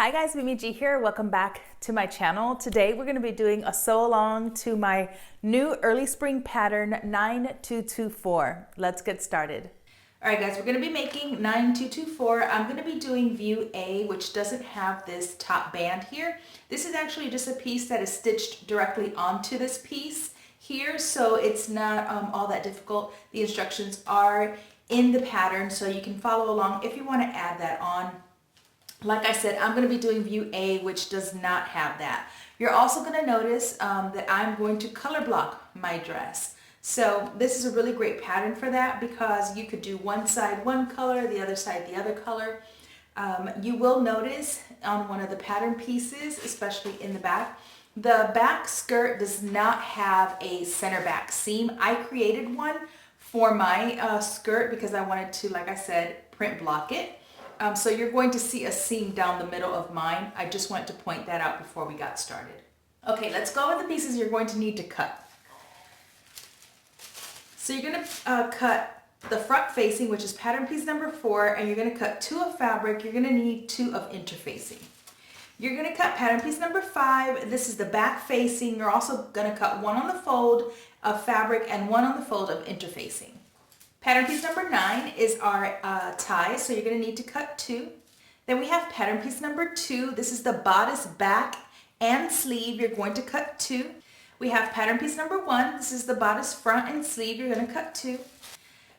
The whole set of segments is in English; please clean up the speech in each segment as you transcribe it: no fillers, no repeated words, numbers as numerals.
Hi guys, Mimi G here. Welcome back to my channel. Today we're going to be doing a sew along to my new early spring pattern 9224. Let's get started. All right guys, we're going to be making 9224. I'm going to be doing view A, which doesn't have this top band here. This is actually just a piece that is stitched directly onto this piece here, so it's not all that difficult. The instructions are in the pattern, so you can follow along if you want to add that on. Like I said, I'm going to be doing view A, which does not have that. You're also going to notice that I'm going to color block my dress. So this is a really great pattern for that because you could do one side one color, the other side the other color. You will notice on one of the pattern pieces, especially in the back skirt does not have a center back seam. I created one for my skirt because I wanted to, like I said, print block it. So you're going to see a seam down the middle of mine. I just wanted to point that out before we got started. Okay, let's go with the pieces you're going to need to cut. So you're going to cut the front facing, which is pattern piece number 4, and you're going to cut 2 of fabric. You're going to need 2 of interfacing. You're going to cut pattern piece number 5. This is the back facing. You're also going to cut 1 on the fold of fabric and 1 on the fold of interfacing. Pattern piece number 9 is our tie, so you're going to need to cut 2. Then we have pattern piece number 2. This is the bodice back and sleeve. You're going to cut 2. We have pattern piece number 1. This is the bodice front and sleeve. You're going to cut 2.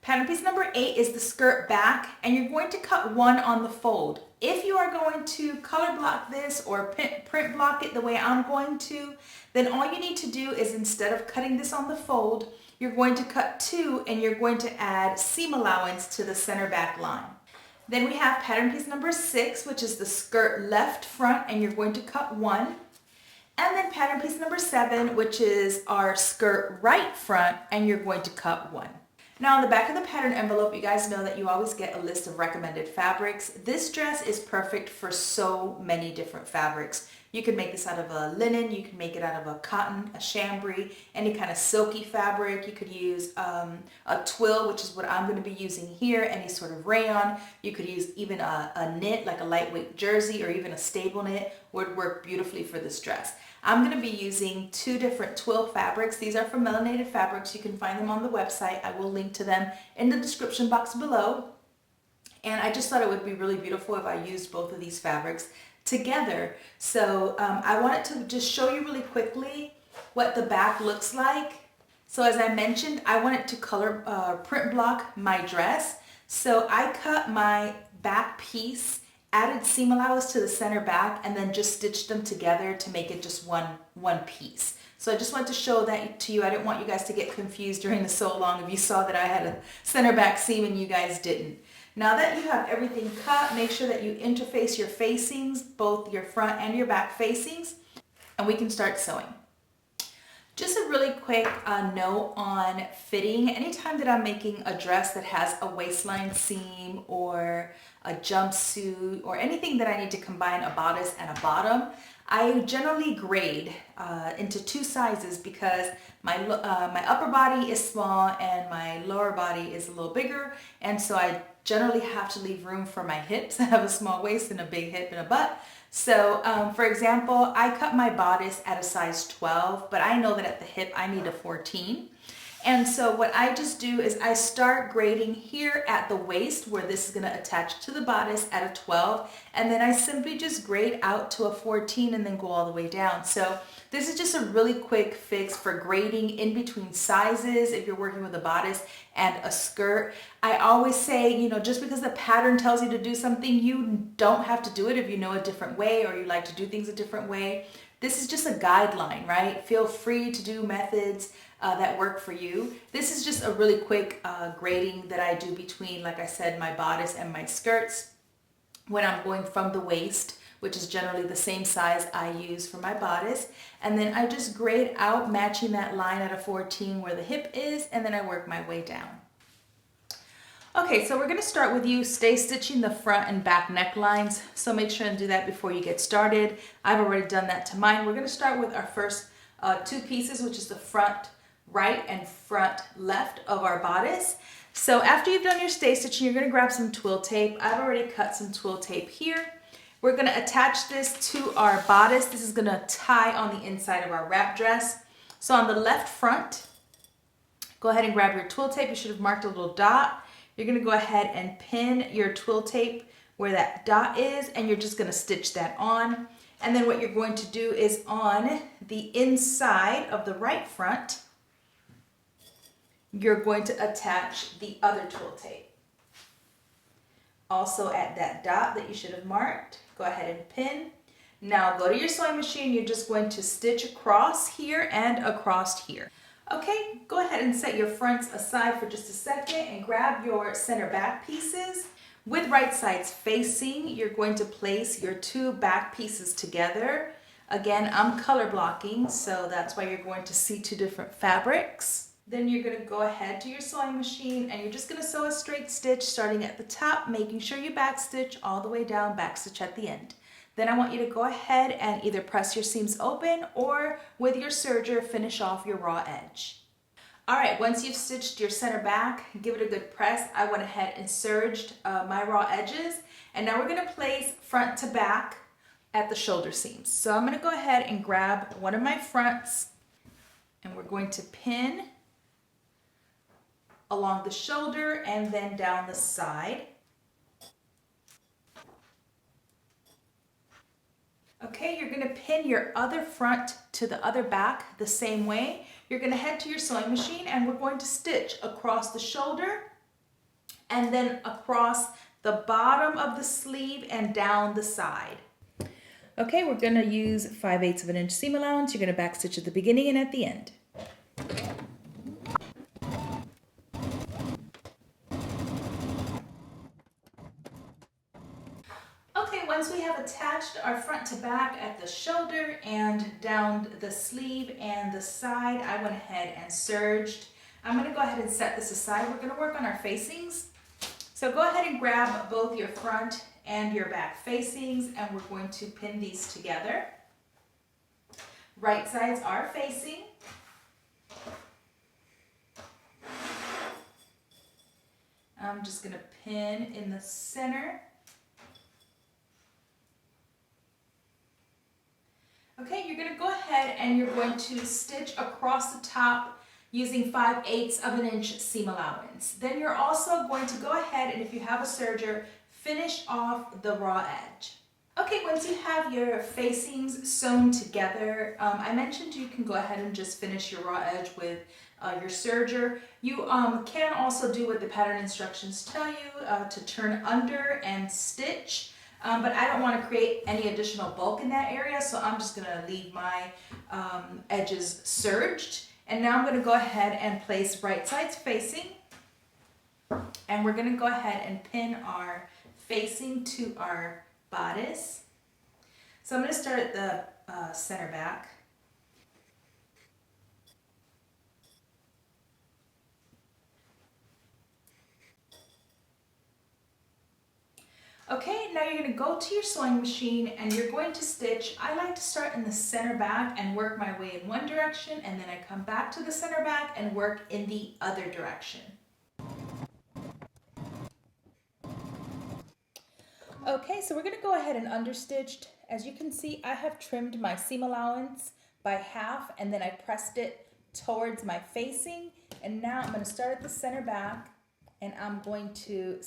Pattern piece number 8 is the skirt back, and you're going to cut 1 on the fold. If you are going to color block this or print block it the way I'm going to, then all you need to do is, instead of cutting this on the fold, you're going to cut 2 and you're going to add seam allowance to the center back line. Then we have pattern piece number 6, which is the skirt left front, and you're going to cut 1. And then pattern piece number 7, which is our skirt right front, and you're going to cut 1. Now on the back of the pattern envelope, you guys know that you always get a list of recommended fabrics. This dress is perfect for so many different fabrics. You can make this out of a linen, you can make it out of a cotton, a chambray, any kind of silky fabric. You could use a twill, which is what I'm going to be using here, any sort of rayon. You could use even a knit, like a lightweight jersey, or even a stable knit would work beautifully for this dress. I'm going to be using 2 different twill fabrics. These are from Melanated Fabrics. You can find them on the website. I will link to them in the description box below. And I just thought it would be really beautiful if I used both of these fabrics together. So I wanted to just show you really quickly what the back looks like. So as I mentioned, I wanted to color print block my dress. So I cut my back piece, added seam allowance to the center back, and then just stitched them together to make it just one piece. So I just wanted to show that to you. I didn't want you guys to get confused during the sew along if you saw that I had a center back seam and you guys didn't. Now that you have everything cut, make sure that you interface your facings, both your front and your back facings, and we can start sewing. Just a really quick note on fitting. Anytime that I'm making a dress that has a waistline seam or a jumpsuit or anything that I need to combine a bodice and a bottom, I generally grade into 2 sizes because my upper body is small and my lower body is a little bigger, and so I generally have to leave room for my hips. I have a small waist and a big hip and a butt. So for example, I cut my bodice at a size 12, but I know that at the hip I need a 14. And so what I just do is I start grading here at the waist where this is going to attach to the bodice at a 12, and then I simply just grade out to a 14 and then go all the way down. So this is just a really quick fix for grading in between sizes if you're working with a bodice and a skirt. I always say, you know, just because the pattern tells you to do something, you don't have to do it if you know a different way or you like to do things a different way. This is just a guideline, right? Feel free to do methods that work for you. This is just a really quick grading that I do between, like I said, my bodice and my skirts when I'm going from the waist, which is generally the same size I use for my bodice. And then I just grade out, matching that line at a 14 where the hip is, and then I work my way down. Okay, so we're going to start with you stay stitching the front and back necklines, so make sure and do that before you get started. I've already done that to mine. We're going to start with our first 2 pieces, which is the front right and front left of our bodice. So after you've done your stay stitching, you're going to grab some twill tape. I've already cut some twill tape here. We're gonna attach this to our bodice. This is gonna tie on the inside of our wrap dress. So on the left front, go ahead and grab your twill tape. You should have marked a little dot. You're gonna go ahead and pin your twill tape where that dot is, and you're just gonna stitch that on. And then what you're going to do is on the inside of the right front, you're going to attach the other twill tape. Also at that dot that you should have marked, go ahead and pin. Now go to your sewing machine, you're just going to stitch across here and across here. Okay, go ahead and set your fronts aside for just a second and grab your center back pieces. With right sides facing, you're going to place your two back pieces together. Again, I'm color blocking, so that's why you're going to see two different fabrics. Then you're going to go ahead to your sewing machine and you're just going to sew a straight stitch starting at the top, making sure you back stitch all the way down, back stitch at the end. Then I want you to go ahead and either press your seams open or with your serger finish off your raw edge. All right, once you've stitched your center back, give it a good press. I went ahead and serged my raw edges, and now we're gonna place front to back at the shoulder seams. So I'm gonna go ahead and grab one of my fronts, and we're going to pin along the shoulder and then down the side. Okay, you're gonna pin your other front to the other back the same way. You're gonna head to your sewing machine and we're going to stitch across the shoulder and then across the bottom of the sleeve and down the side. Okay, we're gonna use 5/8 of an inch seam allowance. You're gonna back stitch at the beginning and at the end. Once we have attached our front to back at the shoulder and down the sleeve and the side, I went ahead and serged. I'm going to go ahead and set this aside. We're going to work on our facings. So go ahead and grab both your front and your back facings and we're going to pin these together. Right sides are facing. I'm just going to pin in the center. Okay, you're going to go ahead and you're going to stitch across the top using 5/8 of an inch seam allowance. Then you're also going to go ahead and if you have a serger, finish off the raw edge. Okay, once you have your facings sewn together, I mentioned you can go ahead and just finish your raw edge with your serger. You can also do what the pattern instructions tell you to turn under and stitch. But I don't want to create any additional bulk in that area, so I'm just going to leave my edges serged. And now I'm going to go ahead and place right sides facing. And we're going to go ahead and pin our facing to our bodice. So I'm going to start at the center back. Okay, now you're going to go to your sewing machine and you're going to stitch. I like to start in the center back and work my way in one direction, and then I come back to the center back and work in the other direction. Okay, so we're going to go ahead and understitch. As you can see, I have trimmed my seam allowance by half and then I pressed it towards my facing. And now I'm going to start at the center back and I'm going to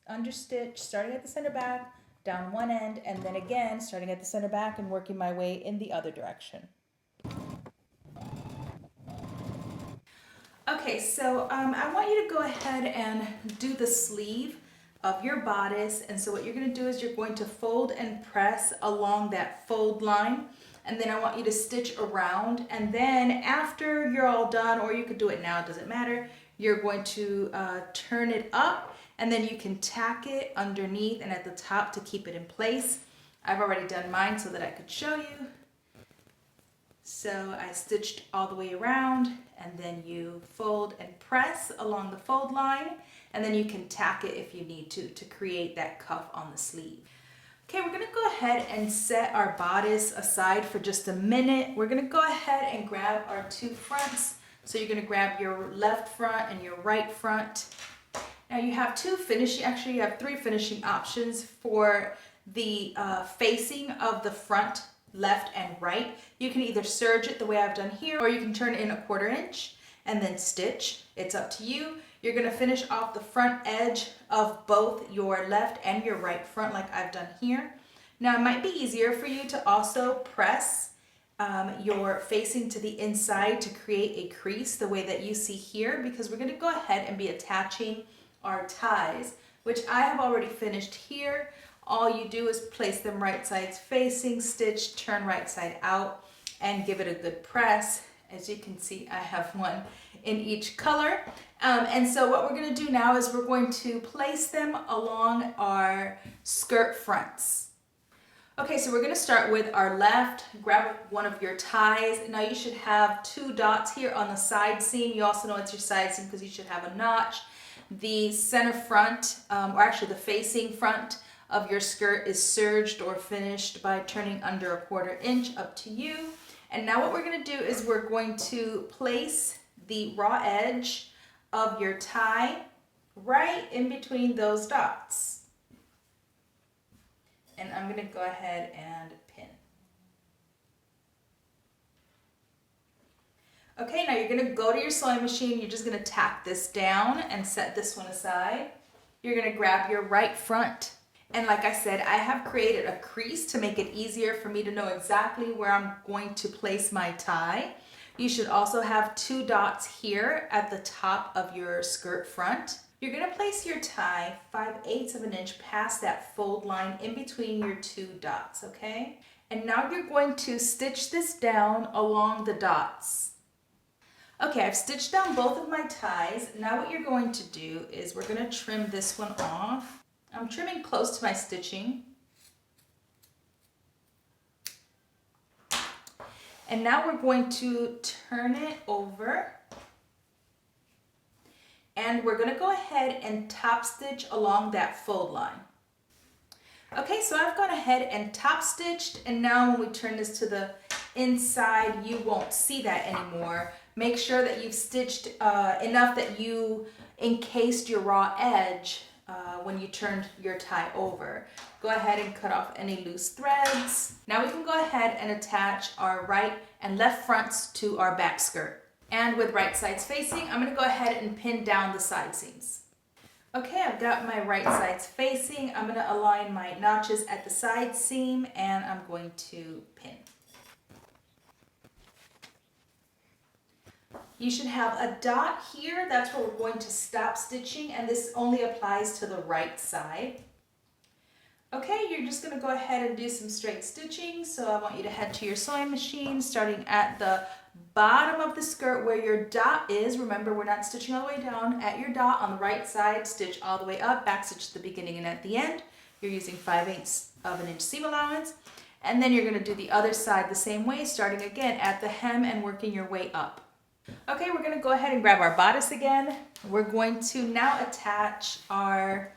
understitch starting at the center back down one end and then again starting at the center back and working my way in the other direction. Okay, so I want you to go ahead and do the sleeve of your bodice, and so what you're going to do is you're going to fold and press along that fold line, and then I want you to stitch around, and then after you're all done, or you could do it now, it doesn't matter, you're going to turn it up and then you can tack it underneath and at the top to keep it in place. I've already done mine so that I could show you. So I stitched all the way around and then you fold and press along the fold line and then you can tack it if you need to create that cuff on the sleeve. Okay, we're gonna go ahead and set our bodice aside for just a minute. We're gonna go ahead and grab our two fronts. So you're gonna grab your left front and your right front. Now you have two finishing, actually you have three finishing options for the facing of the front left and right. You can either serge it the way I've done here, or you can turn it in 1/4 inch and then stitch. It's up to you. You're gonna finish off the front edge of both your left and your right front like I've done here. Now it might be easier for you to also press your facing to the inside to create a crease the way that you see here, because we're gonna go ahead and be attaching our ties, which I have already finished here. All you do is place them right sides facing, stitch, turn right side out, and give it a good press. As you can see, I have one in each color. And so what we're gonna do now is we're going to place them along our skirt fronts. Okay, so we're gonna start with our left. Grab one of your ties. Now you should have 2 dots here on the side seam. You also know it's your side seam because you should have a notch. The center front, or actually the facing front of your skirt is serged or finished by turning under 1/4 inch, up to you. And now what we're gonna do is we're going to place the raw edge of your tie right in between those dots. And I'm gonna go ahead and pin. Okay, now you're gonna go to your sewing machine. You're just gonna tack this down and set this one aside. You're gonna grab your right front. And like I said, I have created a crease to make it easier for me to know exactly where I'm going to place my tie. You should also have 2 dots here at the top of your skirt front. You're gonna place your tie 5/8 of an inch past that fold line in between your 2 dots, okay? And now you're going to stitch this down along the dots. Okay, I've stitched down both of my ties. Now what you're going to do is we're gonna trim this one off. I'm trimming close to my stitching. And now we're going to turn it over. And we're gonna go ahead and top stitch along that fold line. Okay, so I've gone ahead and top stitched, and now when we turn this to the inside, you won't see that anymore. Make sure that you've stitched enough that you encased your raw edge when you turned your tie over. Go ahead and cut off any loose threads. Now we can go ahead and attach our right and left fronts to our back skirt. And with right sides facing, I'm gonna go ahead and pin down the side seams. Okay, I've got my right sides facing. I'm gonna align my notches at the side seam, and I'm going to pin. You should have a dot here. That's where we're going to stop stitching, and this only applies to the right side. Okay, you're just gonna go ahead and do some straight stitching. So I want you to head to your sewing machine, starting at the bottom of the skirt where your dot is. Remember, we're not stitching all the way down. At your dot on the right side, stitch all the way up, back stitch at the beginning and at the end. You're using 5/8 of an inch seam allowance. And then you're gonna do the other side the same way, starting again at the hem and working your way up. Okay, we're gonna go ahead and grab our bodice again. We're going to now attach our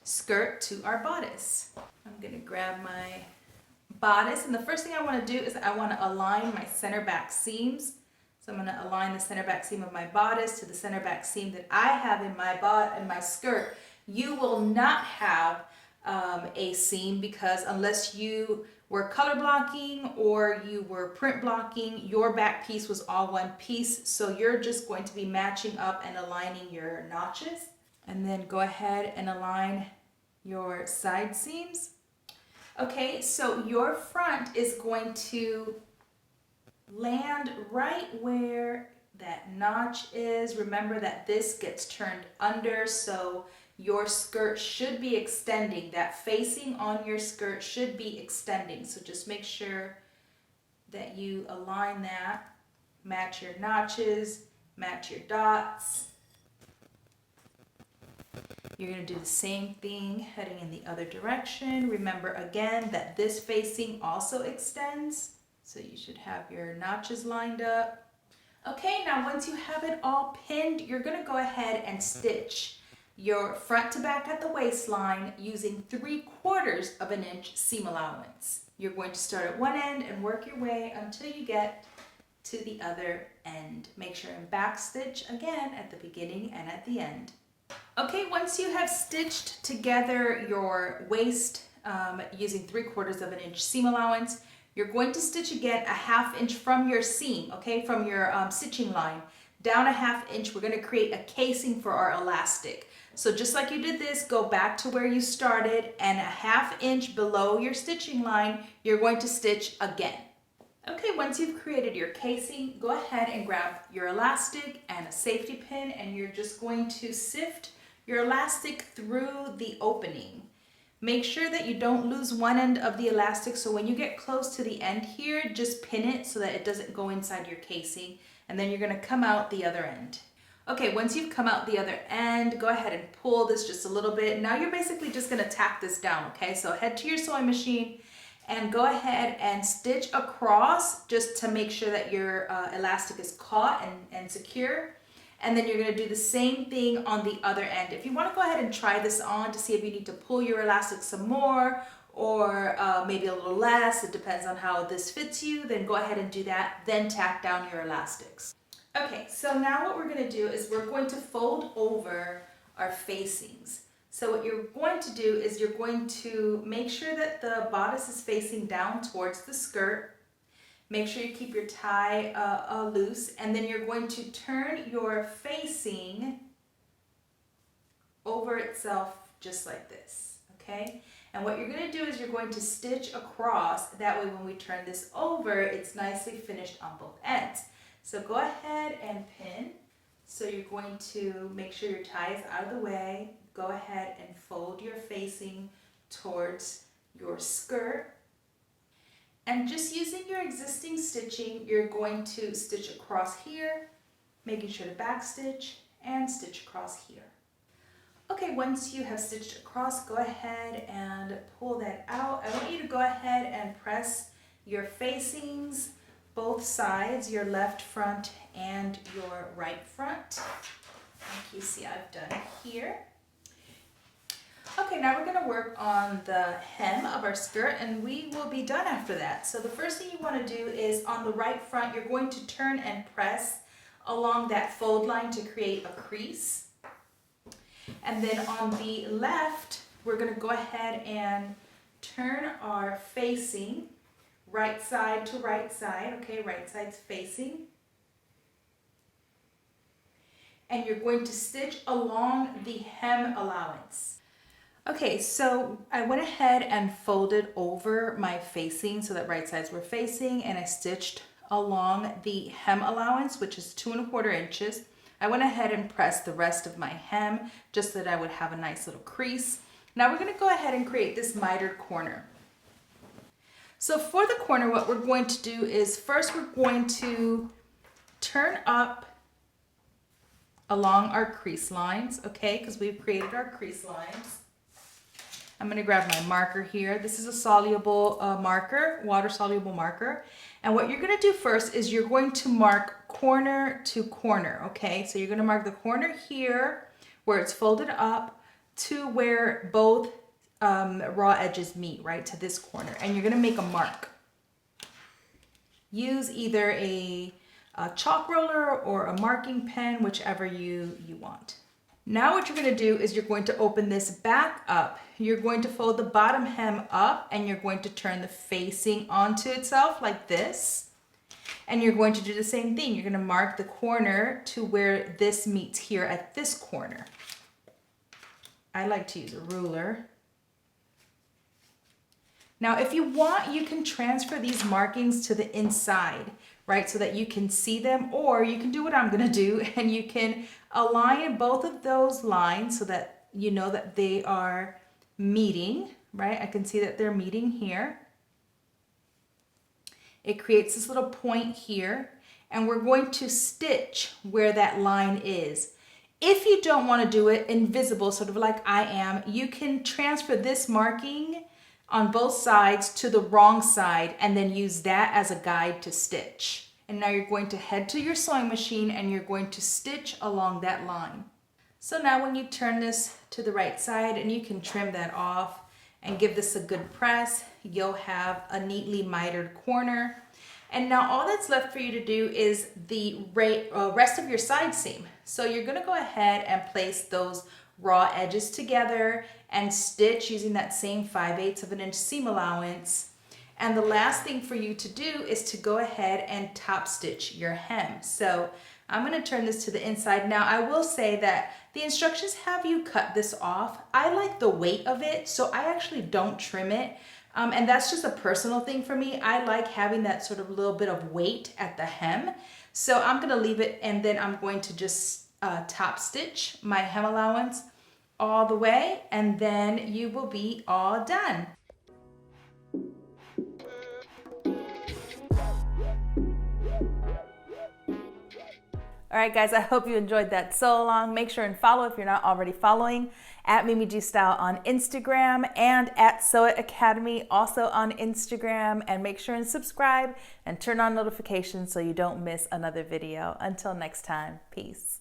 skirt to our bodice. I'm gonna grab my bodice, and the first thing I wanna do is I wanna align my center back seams. So I'm gonna align the center back seam of my bodice to the center back seam that I have in my skirt. You will not have a seam, because unless you were color blocking or you were print blocking, your back piece was all one piece. So you're just going to be matching up and aligning your notches. And then go ahead and align your side seams. Okay, so your front is going to land right where that notch is. Remember that this gets turned under, so your skirt should be extending. That facing on your skirt should be extending. So just make sure that you align that, match your notches, match your dots. You're going to do the same thing heading in the other direction. Remember again that this facing also extends, so you should have your notches lined up. Okay, now once you have it all pinned, you're going to go ahead and stitch your front to back at the waistline using 3/4 of an inch seam allowance. You're going to start at one end and work your way until you get to the other end. Make sure and back stitch again at the beginning and at the end. Okay, once you have stitched together your waist using 3/4 of an inch seam allowance. You're going to stitch again a 1/2 inch from your seam, okay, from your stitching line. Down a 1/2 inch, we're gonna create a casing for our elastic. So just like you did this, go back to where you started, and a 1/2 inch below your stitching line, you're going to stitch again. Okay, once you've created your casing, go ahead and grab your elastic and a safety pin, and you're just going to sift your elastic through the opening. Make sure that you don't lose one end of the elastic, so when you get close to the end here, just pin it so that it doesn't go inside your casing, and then you're gonna come out the other end. Okay, once you've come out the other end, go ahead and pull this just a little bit. Now you're basically just gonna tack this down, okay? So head to your sewing machine and go ahead and stitch across just to make sure that your elastic is caught and secure. And then you're gonna do the same thing on the other end. If you wanna go ahead and try this on to see if you need to pull your elastic some more or maybe a little less, it depends on how this fits you, then go ahead and do that, then tack down your elastics. Okay, so now what we're gonna do is we're going to fold over our facings. So what you're going to do is you're going to make sure that the bodice is facing down towards the skirt. Make sure you keep your tie loose, and then you're going to turn your facing over itself just like this, okay? And what you're gonna do is you're going to stitch across. That way when we turn this over, it's nicely finished on both ends. So go ahead and pin. So you're going to make sure your tie is out of the way. Go ahead and fold your facing towards your skirt. And just using your existing stitching, you're going to stitch across here, making sure to back stitch and stitch across here. Okay, once you have stitched across, go ahead and pull that out. I want you to go ahead and press your facings, both sides, your left front and your right front, like you see I've done here. Okay, now we're gonna work on the hem of our skirt, and we will be done after that. So the first thing you wanna do is on the right front, you're going to turn and press along that fold line to create a crease. And then on the left, we're gonna go ahead and turn our facing right side to right side, okay, right side's facing. And you're going to stitch along the hem allowance. Okay, so I went ahead and folded over my facing so that right sides were facing, and I stitched along the hem allowance, which is 2 1/4 inches. I went ahead and pressed the rest of my hem just so that I would have a nice little crease. Now we're gonna go ahead and create this mitered corner. So for the corner, what we're going to do is first we're going to turn up along our crease lines, okay, because we've created our crease lines. I'm going to grab my marker here. This is a soluble marker, water soluble marker. And what you're going to do first is you're going to mark corner to corner, okay? So you're going to mark the corner here where it's folded up to where both raw edges meet, right, to this corner. And you're going to make a mark. Use either a chalk roller or a marking pen, whichever you want. Now what you're going to do is you're going to open this back up. You're going to fold the bottom hem up, and you're going to turn the facing onto itself like this. And you're going to do the same thing. You're going to mark the corner to where this meets here at this corner. I like to use a ruler. Now if you want, you can transfer these markings to the inside, right, so that you can see them, or you can do what I'm gonna do, and you can align both of those lines so that you know that they are meeting, right? I can see that they're meeting here. It creates this little point here, and we're going to stitch where that line is. If you don't want to do it invisible, sort of like I am, you can transfer this marking on both sides to the wrong side and then use that as a guide to stitch. And now you're going to head to your sewing machine and you're going to stitch along that line. So now when you turn this to the right side, and you can trim that off and give this a good press, you'll have a neatly mitered corner. And now all that's left for you to do is the rest of your side seam. So you're going to go ahead and place those raw edges together and stitch using that same 5/8 of an inch seam allowance. And the last thing for you to do is to go ahead and top stitch your hem. So I'm going to turn this to the inside. Now I will say that the instructions have you cut this off. I like the weight of it, so I actually don't trim it. And that's just a personal thing for me. I like having that sort of little bit of weight at the hem. So I'm going to leave it, and then I'm going to just top stitch my hem allowance all the way, and then you will be all done. All right, guys, I hope you enjoyed that sew along. Make sure and follow if you're not already following at Mimi G Style on Instagram and at Sew It Academy also on Instagram. And make sure and subscribe and turn on notifications so you don't miss another video. Until next time, peace.